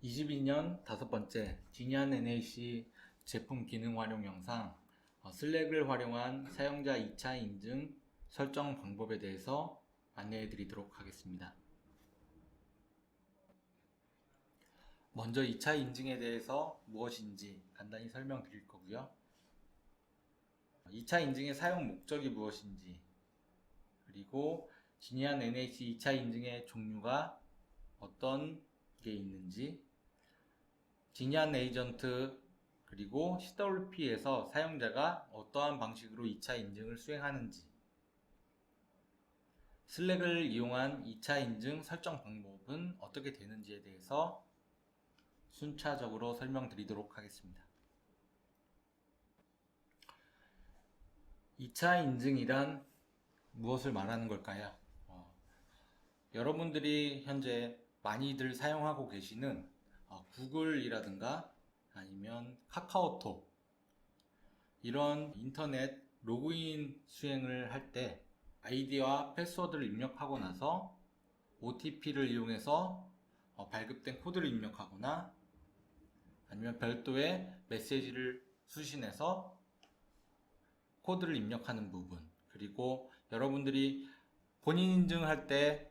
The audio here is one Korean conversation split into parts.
22년 다섯 번째 지니안 NAC 제품 기능 활용 영상 슬랙을 활용한 사용자 2차 인증 설정 방법에 대해서 안내해 드리도록 하겠습니다. 먼저 2차 인증에 대해서 무엇인지 간단히 설명드릴 거고요. 2차 인증의 사용 목적이 무엇인지, 그리고 지니안 NAC 2차 인증의 종류가 어떤 게 있는지, 지니안 에이전트 그리고 CWP에서 사용자가 어떠한 방식으로 2차 인증을 수행하는지, 슬랙을 이용한 2차 인증 설정 방법은 어떻게 되는지에 대해서 순차적으로 설명드리도록 하겠습니다. 2차 인증이란 무엇을 말하는 걸까요? 여러분들이 현재 많이들 사용하고 계시는 구글이라든가 아니면 카카오톡, 이런 인터넷 로그인 수행을 할 때 아이디와 패스워드를 입력하고 나서 OTP를 이용해서 발급된 코드를 입력하거나 아니면 별도의 메시지를 수신해서 코드를 입력하는 부분, 그리고 여러분들이 본인 인증할 때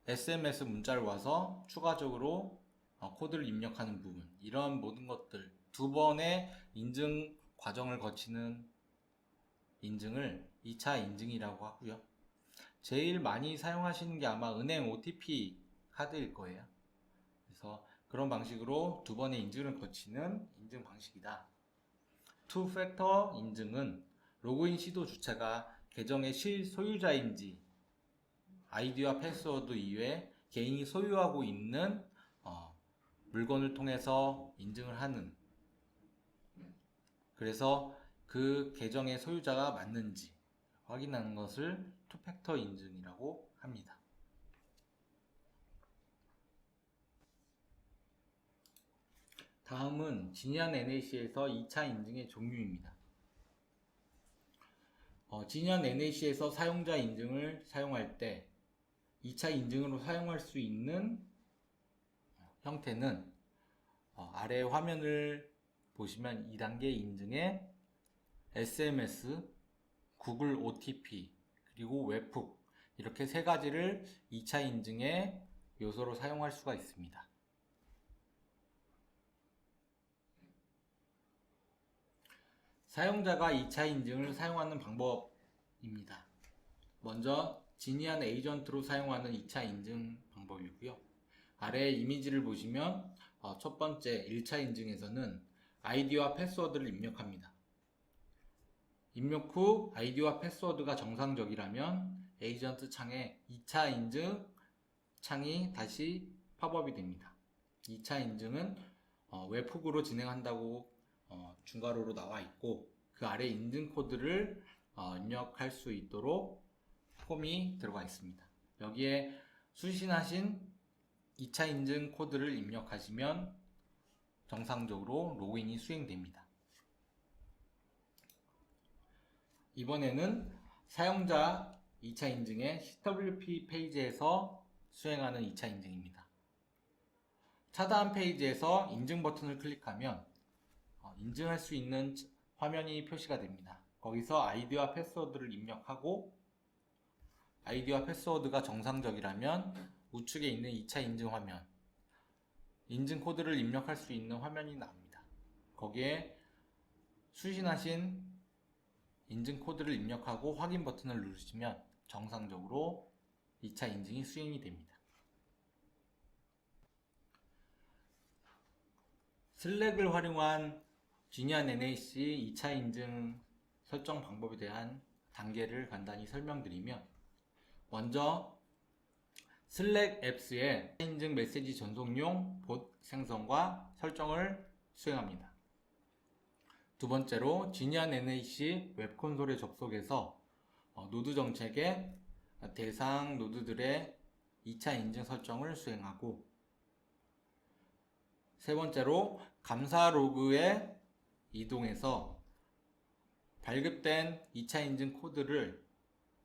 SMS 문자를 와서 추가적으로 코드를 입력하는 부분, 이런 모든 것들, 두 번의 인증 과정을 거치는 인증을 2차 인증이라고 하고요. 제일 많이 사용하시는 게 아마 은행 OTP 카드일 거예요. 그래서 그런 방식으로 두 번의 인증을 거치는 인증 방식이다. 투팩터 인증은 로그인 시도 주체가 계정의 실소유자인지, 아이디와 패스워드 이외에 개인이 소유하고 있는 물건을 통해서 인증을 하는, 그래서 그 계정의 소유자가 맞는지 확인하는 것을 투팩터 인증이라고 합니다. 다음은 지니안 NAC에서 2차 인증의 종류입니다. 지니안 NAC에서 사용자 인증을 사용할 때 2차 인증으로 사용할 수 있는 형태는 아래 화면을 보시면 2단계 인증에 SMS, 구글 OTP, 그리고 웹훅, 이렇게 세 가지를 2차 인증의 요소로 사용할 수가 있습니다. 사용자가 2차 인증을 사용하는 방법입니다. 먼저 지니안 에이전트로 사용하는 2차 인증 방법이고요. 아래 이미지를 보시면 첫 번째 1차 인증에서는 아이디와 패스워드를 입력합니다. 입력 후 아이디와 패스워드가 정상적이라면 에이전트 창에 2차 인증 창이 다시 팝업이 됩니다. 2차 인증은 웹훅으로 진행한다고 중괄호로 나와 있고, 그 아래 인증 코드를 입력할 수 있도록 폼이 들어가 있습니다. 여기에 수신하신 2차 인증 코드를 입력하시면 정상적으로 로그인이 수행됩니다. 이번에는 사용자 2차 인증의 CWP 페이지에서 수행하는 2차 인증입니다. 차단 페이지에서 인증 버튼을 클릭하면 인증할 수 있는 화면이 표시가 됩니다. 거기서 아이디와 패스워드를 입력하고, 아이디와 패스워드가 정상적이라면 우측에 있는 2차 인증 화면, 인증 코드를 입력할 수 있는 화면이 나옵니다. 거기에 수신하신 인증 코드를 입력하고 확인 버튼을 누르시면 정상적으로 2차 인증이 수행이 됩니다. 슬랙을 활용한 지니안 NAC 2차 인증 설정 방법에 대한 단계를 간단히 설명드리면, 먼저 슬랙 앱스의 인증 메시지 전송용 봇 생성과 설정을 수행합니다. 두 번째로 지니안 NAC 웹 콘솔에 접속해서 노드 정책의 대상 노드들의 2차 인증 설정을 수행하고, 세 번째로 감사 로그에 이동해서 발급된 2차 인증 코드를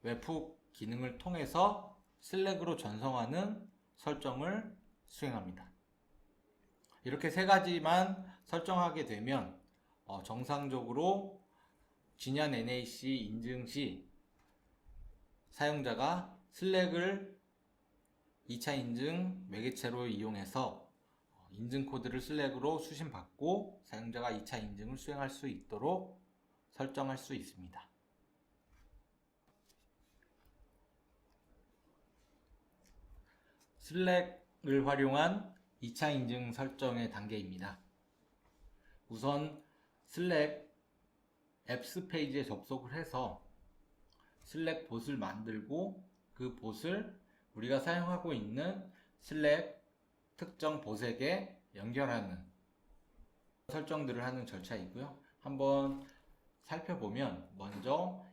웹훅 기능을 통해서 슬랙으로 전송하는 설정을 수행합니다. 이렇게 세 가지만 설정하게 되면 정상적으로 진յան NAC 인증 시 사용자가 슬랙을 2차 인증 매개체로 이용해서 인증 코드를 슬랙으로 수신받고 사용자가 2차 인증을 수행할 수 있도록 설정할 수 있습니다. 슬랙을 활용한 2차 인증 설정의 단계입니다. 우선 슬랙 앱스 페이지에 접속을 해서 슬랙 봇을 만들고 그 봇을 우리가 사용하고 있는 슬랙 특정 봇에게 연결하는 설정들을 하는 절차이고요. 한번 살펴보면 먼저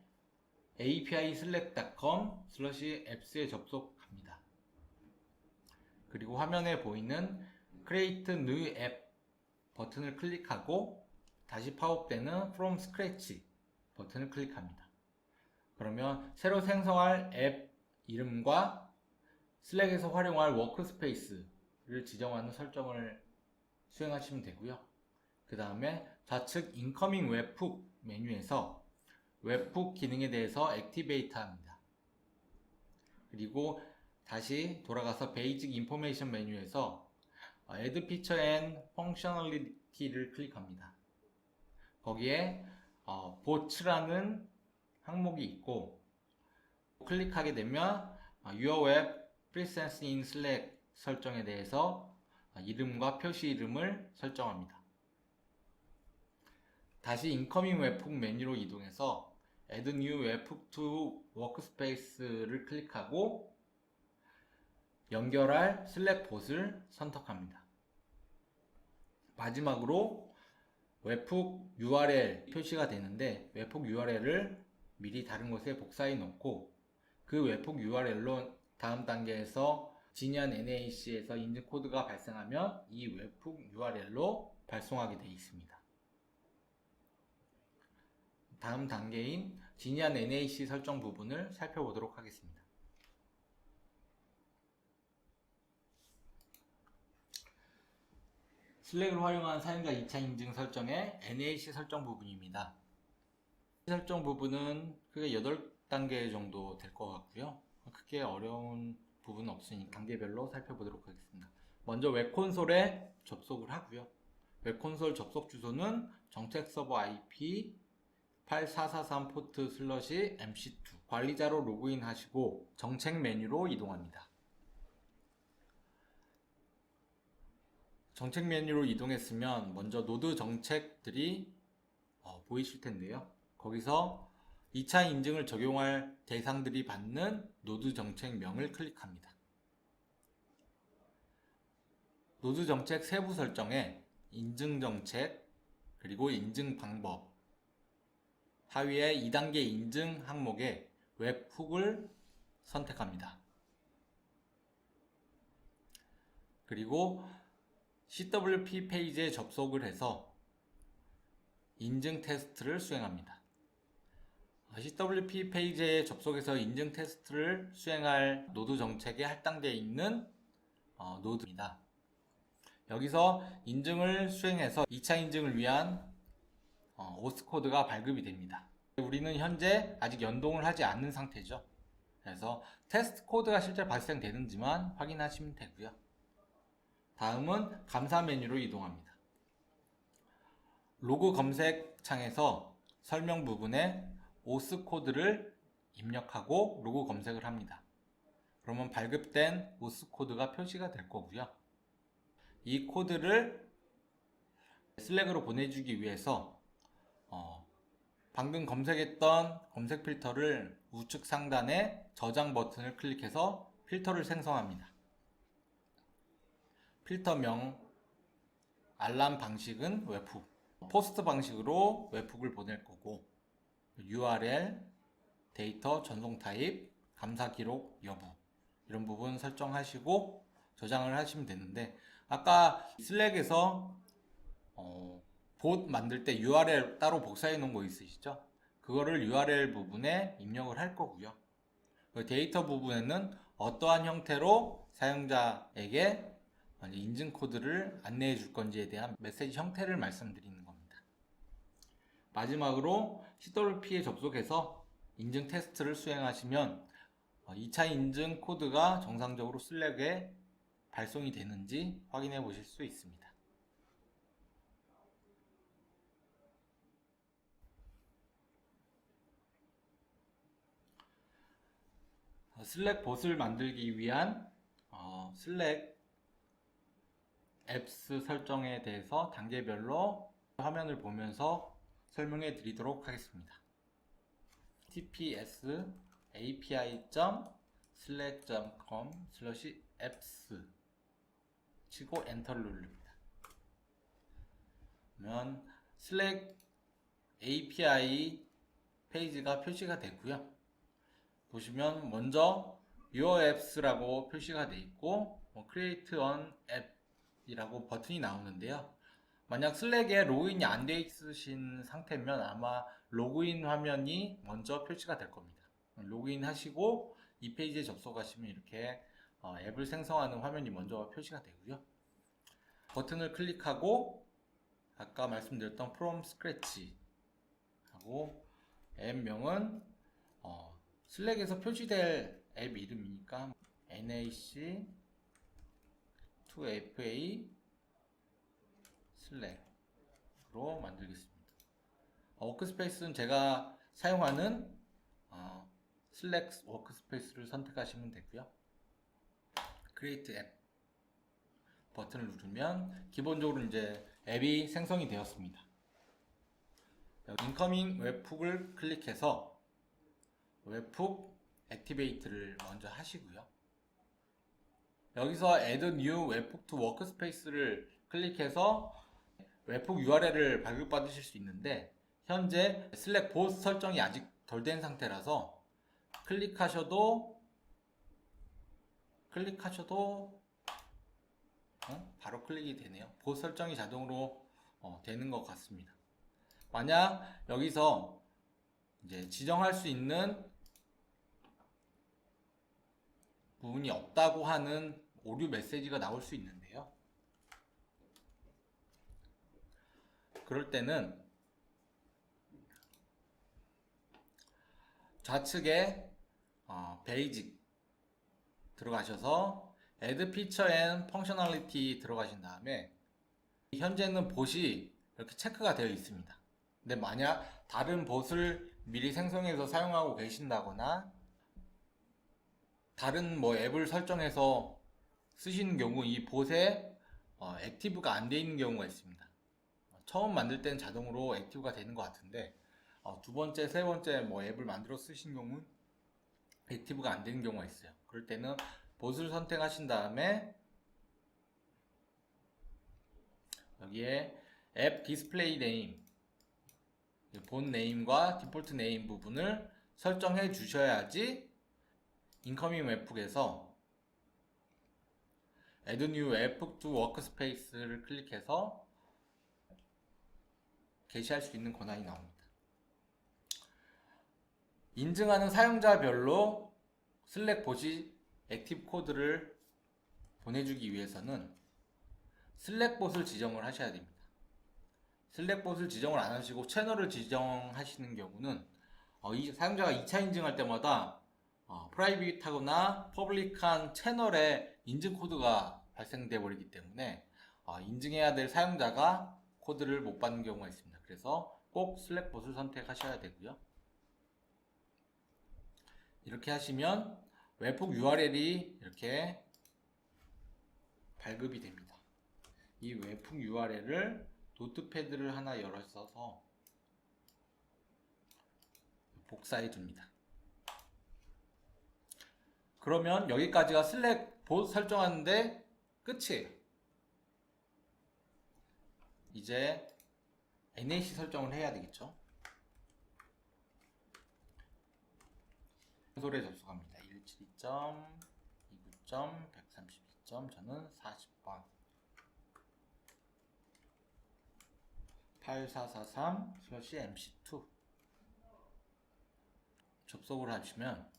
api/slack.com/apps에 접속합니다. 그리고 화면에 보이는 Create New App 버튼을 클릭하고 다시 팝업되는 From Scratch 버튼을 클릭합니다. 그러면 새로 생성할 앱 이름과 슬랙에서 활용할 워크스페이스를 지정하는 설정을 수행하시면 되고요. 그 다음에 좌측 인커밍 웹훅 메뉴에서 웹훅 기능에 대해서 액티베이트 합니다. 그리고 다시 돌아가서 베이직 인포메이션 메뉴에서 Add Feature and Functionality를 클릭합니다. 거기에 보츠라는 항목이 있고 클릭하게 되면 Your Web Presence in Slack 설정에 대해서 이름과 표시 이름을 설정합니다. 다시 인커밍 웹훅 메뉴로 이동해서 Add New Webhook to Workspace를 클릭하고 연결할 슬랙 봇을 선택합니다. 마지막으로 웹훅 URL 표시가 되는데 웹훅 URL을 미리 다른 곳에 복사해 놓고 그 웹훅 URL로 다음 단계에서 진յան NAC에서 인증 코드가 발생하면 이 웹훅 URL로 발송하게 되어 있습니다. 다음 단계인 진յան NAC 설정 부분을 살펴보도록 하겠습니다. 슬랙을 활용한 사용자 2차 인증 설정의 NAC 설정 부분입니다. 설정 부분은 크게 8단계 정도 될 것 같고요. 크게 어려운 부분은 없으니 단계별로 살펴보도록 하겠습니다. 먼저 웹콘솔에 접속을 하고요. 웹콘솔 접속 주소는 정책 서버 IP 8443 포트 /MC2 관리자로 로그인 하시고 정책 메뉴로 이동합니다. 정책 메뉴로 이동했으면 먼저 노드 정책들이 보이실 텐데요. 거기서 2차 인증을 적용할 대상들이 받는 노드 정책명을 클릭합니다. 노드 정책 세부 설정에 인증 정책, 그리고 인증 방법, 하위에 2단계 인증 항목에 웹훅을 선택합니다. 그리고 CWP 페이지에 접속을 해서 인증 테스트를 수행합니다. CWP 페이지에 접속해서 인증 테스트를 수행할 노드 정책에 할당되어 있는 노드입니다. 여기서 인증을 수행해서 2차 인증을 위한 오스 코드가 발급이 됩니다. 우리는 현재 아직 연동을 하지 않는 상태죠. 그래서 테스트 코드가 실제 발생되는지만 확인하시면 되고요. 다음은 감사 메뉴로 이동합니다. 로그 검색 창에서 설명 부분에 오스 코드를 입력하고 로그 검색을 합니다. 그러면 발급된 오스 코드가 표시가 될 거고요. 이 코드를 슬랙으로 보내주기 위해서 방금 검색했던 검색 필터를 우측 상단에 저장 버튼을 클릭해서 필터를 생성합니다. 필터명, 알람 방식은 웹훅, 포스트 방식으로 웹훅을 보낼 거고 URL, 데이터 전송 타입, 감사 기록 여부 이런 부분 설정하시고 저장을 하시면 되는데 아까 슬랙에서 봇 만들 때 URL 따로 복사해 놓은 거 있으시죠? 그거를 URL 부분에 입력을 할 거고요. 데이터 부분에는 어떠한 형태로 사용자에게 인증 코드를 안내해 줄 건지에 대한 메시지 형태를 말씀드리는 겁니다. 마지막으로 CWP에 접속해서 인증 테스트를 수행하시면 2차 인증 코드가 정상적으로 슬랙에 발송이 되는지 확인해 보실 수 있습니다. 슬랙 봇을 만들기 위한 슬랙 앱스 설정에 대해서 단계별로 화면을 보면서 설명해 드리도록 하겠습니다. https api.slack.com/apps 치고 엔터를 누릅니다. 그러면 슬랙 API 페이지가 표시가 되고요. 보시면 먼저 Your Apps라고 표시가 되어 있고 Create an App 이라고 버튼이 나오는데요. 만약 슬랙에 로그인이 안 되어 있으신 상태면 아마 로그인 화면이 먼저 표시가 될 겁니다. 로그인 하시고 이 페이지에 접속하시면 이렇게 앱을 생성하는 화면이 먼저 표시가 되고요. 버튼을 클릭하고 아까 말씀드렸던 From Scratch 하고 앱명은 슬랙에서 표시될 앱 이름이니까 NAC2FA 슬랙으로 만들겠습니다. 워크스페이스는 제가 사용하는 슬랙 워크스페이스를 선택하시면 되고요. Create App 버튼을 누르면 기본적으로 이제 앱이 생성이 되었습니다. 인커밍 웹훅을 클릭해서 웹훅 액티베이트를 먼저 하시고요. 여기서 Add New Webhook to Workspace를 클릭해서 웹훅 URL을 발급받으실 수 있는데 현재 슬랙 봇 설정이 아직 덜 된 상태라서 클릭하셔도 바로 클릭이 되네요. 봇 설정이 자동으로 되는 것 같습니다. 만약 여기서 이제 지정할 수 있는 부분이 없다고 하는 오류 메시지가 나올 수 있는데요. 그럴 때는 좌측에 베이직 들어가셔서 Add Feature and Functionality 들어가신 다음에 현재는 봇이 이렇게 체크가 되어 있습니다. 근데 만약 다른 봇을 미리 생성해서 사용하고 계신다거나 다른 앱을 설정해서 쓰시는 경우 이 봇에 액티브가 안 되어 있는 경우가 있습니다. 처음 만들 때는 자동으로 액티브가 되는 것 같은데 두 번째, 세 번째 앱을 만들어 쓰신 경우는 액티브가 안 되는 경우가 있어요. 그럴 때는 봇을 선택하신 다음에 여기에 앱 디스플레이 네임 본 네임과 디폴트 네임 부분을 설정해 주셔야지 인커밍 웹훅에서 Add New Webhook to Workspace를 클릭해서 게시할 수 있는 권한이 나옵니다. 인증하는 사용자별로 슬랙 봇이 액티브 코드를 보내주기 위해서는 슬랙 봇을 지정을 하셔야 됩니다. 슬랙 봇을 지정을 안 하시고 채널을 지정하시는 경우는 이 사용자가 2차 인증할 때마다 프라이빗하거나 퍼블릭한 채널에 인증 코드가 발생되어 버리기 때문에 인증해야 될 사용자가 코드를 못 받는 경우가 있습니다. 그래서 꼭 슬랙 봇을 선택하셔야 되고요. 이렇게 하시면 웹훅 URL이 이렇게 발급이 됩니다. 이 웹훅 URL을 노트패드를 하나 열어서 복사해 줍니다. 그러면 여기까지가 슬랙 봇 설정하는데 끝이에요. 이제 NAC 설정을 해야 되겠죠. 콘솔에 접속합니다. 172.29.132. 저는 40번 8443/MC2 접속을 하시면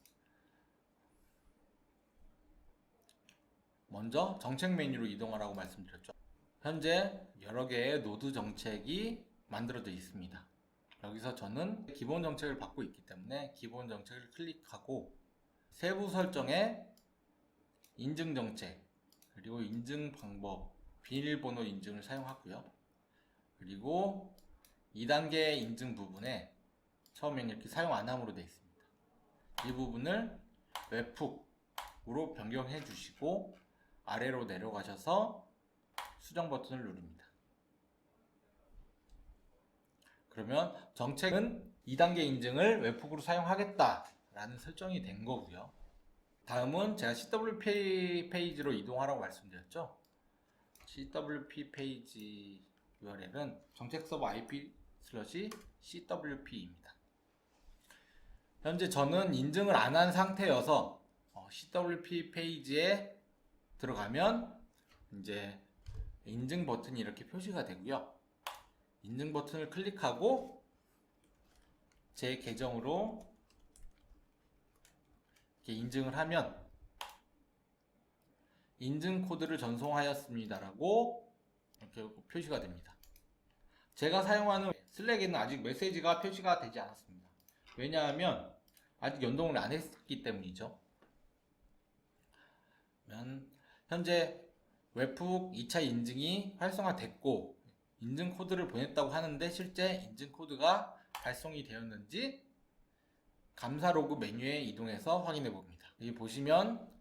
먼저 정책 메뉴로 이동하라고 말씀드렸죠. 현재 여러 개의 노드 정책이 만들어져 있습니다. 여기서 저는 기본 정책을 받고 있기 때문에 기본 정책을 클릭하고 세부 설정에 인증 정책, 그리고 인증 방법, 비밀번호 인증을 사용하고요. 그리고 2단계 인증 부분에 처음에는 이렇게 사용 안함으로 되어 있습니다. 이 부분을 웹훅으로 변경해 주시고 아래로 내려가셔서 수정 버튼을 누릅니다. 그러면 정책은 2단계 인증을 웹훅으로 사용하겠다라는 설정이 된 거고요. 다음은 제가 CWP 페이지로 이동하라고 말씀드렸죠. CWP 페이지 URL은 정책 서버 IP/CWP입니다. 현재 저는 인증을 안 한 상태여서 CWP 페이지에 들어가면 이제 인증 버튼이 이렇게 표시가 되고요. 인증 버튼을 클릭하고 제 계정으로 이렇게 인증을 하면 인증 코드를 전송하였습니다 라고 이렇게 표시가 됩니다. 제가 사용하는 슬랙에는 아직 메시지가 표시가 되지 않았습니다. 왜냐하면 아직 연동을 안 했기 때문이죠. 현재 웹훅 2차 인증이 활성화됐고 인증 코드를 보냈다고 하는데 실제 인증 코드가 발송이 되었는지 감사 로그 메뉴에 이동해서 확인해 봅니다. 여기 보시면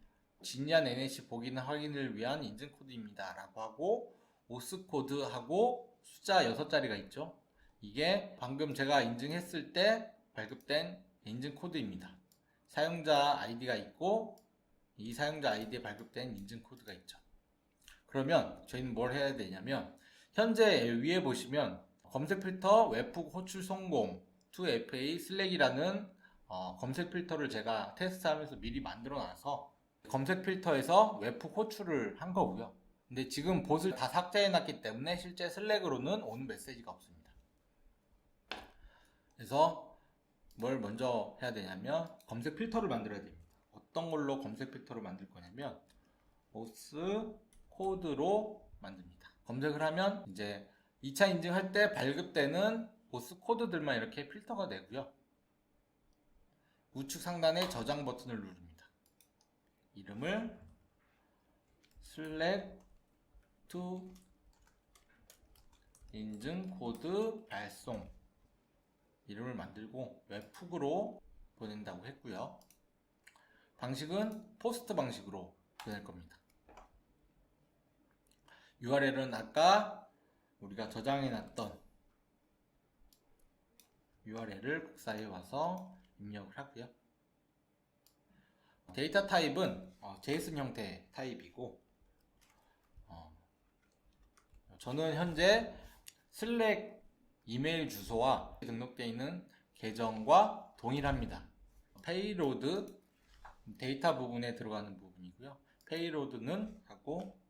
진리한 NAC 복인 확인을 위한 인증 코드입니다 라고 하고 오스 코드하고 숫자 6자리가 있죠. 이게 방금 제가 인증했을 때 발급된 인증 코드입니다. 사용자 아이디가 있고 이 사용자 아이디에 발급된 인증 코드가 있죠. 그러면 저희는 뭘 해야 되냐면 현재 위에 보시면 검색 필터 웹훅 호출 성공 to FA 슬랙이라는 검색 필터를 제가 테스트하면서 미리 만들어 놔서 검색 필터에서 웹훅 호출을 한 거고요. 근데 지금 봇을 다 삭제해 놨기 때문에 실제 슬랙으로는 오는 메시지가 없습니다. 그래서 뭘 먼저 해야 되냐면 검색 필터를 만들어야 됩니다. 어떤 걸로 검색 필터를 만들 거냐면 오스 코드로 만듭니다. 검색을 하면 이제 2차 인증할 때 발급되는 보스 코드들만 이렇게 필터가 되고요. 우측 상단에 저장 버튼을 누릅니다. 이름을 select to 인증 코드 발송 이름을 만들고 웹훅으로 보낸다고 했고요. 방식은 포스트 방식으로 보낼 겁니다. URL은 아까 우리가 저장해 놨던 URL을 복사해 와서 입력을 하고요. 데이터 타입은 JSON 형태 타입이고 저는 현재 슬랙 이메일 주소와 등록되어 있는 계정과 동일합니다. 페이로드 데이터 부분에 들어가는 부분이고요. 페이로드는 하고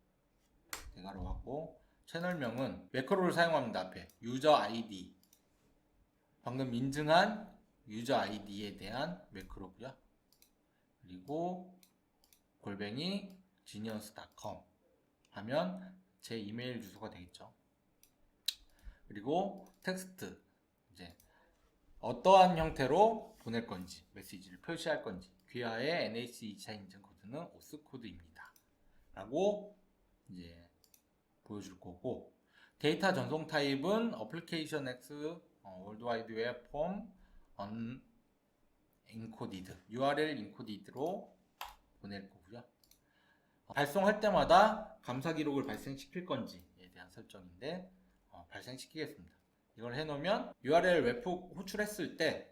대괄호 하고 채널명은 매크로를 사용합니다. 앞에 유저 아이디 방금 인증한 유저 아이디에 대한 매크로고요. 그리고 골뱅이 genius.com 하면 제 이메일 주소가 되겠죠. 그리고 텍스트 이제 어떠한 형태로 보낼 건지 메시지를 표시할 건지 귀하의 NAC 2차 인증 코드는 오스 코드입니다 라고 이제 보여줄 거고 데이터 전송 타입은 어플리케이션 X 월드와이드 웹 폼 인코디드 URL 인코디드로 보낼 거고요. 발송할 때마다 감사 기록을 발생시킬 건지에 대한 설정인데 발생시키겠습니다. 이걸 해놓으면 URL 웹훅 호출했을 때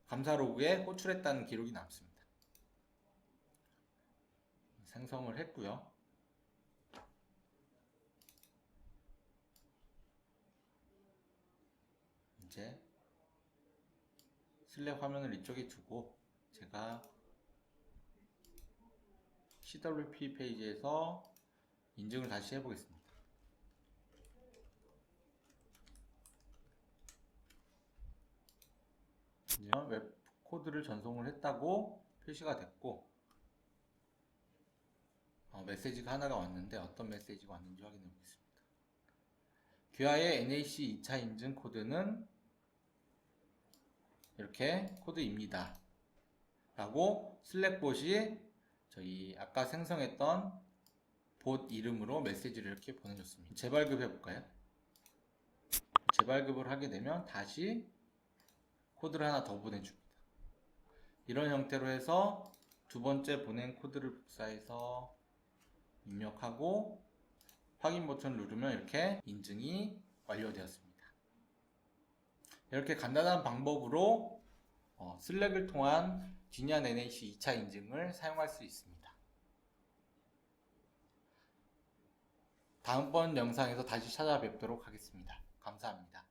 감사 로그에 호출했다는 기록이 남습니다. 생성을 했고요. 이제 슬랙 화면을 이쪽에 두고 제가 CWP 페이지에서 인증을 다시 해보겠습니다. 웹 코드를 전송을 했다고 표시가 됐고 메시지가 하나가 왔는데 어떤 메시지가 왔는지 확인해 보겠습니다. 귀하의 NAC 2차 인증 코드는 이렇게 코드입니다 라고 슬랙봇이 저희 아까 생성했던 봇 이름으로 메시지를 이렇게 보내줬습니다. 재발급 해볼까요? 재발급을 하게 되면 다시 코드를 하나 더 보내줍니다. 이런 형태로 해서 두 번째 보낸 코드를 복사해서 입력하고 확인 버튼을 누르면 이렇게 인증이 완료되었습니다. 이렇게 간단한 방법으로 슬랙을 통한 디니안 NAC 2차 인증을 사용할 수 있습니다. 다음번 영상에서 다시 찾아뵙도록 하겠습니다. 감사합니다.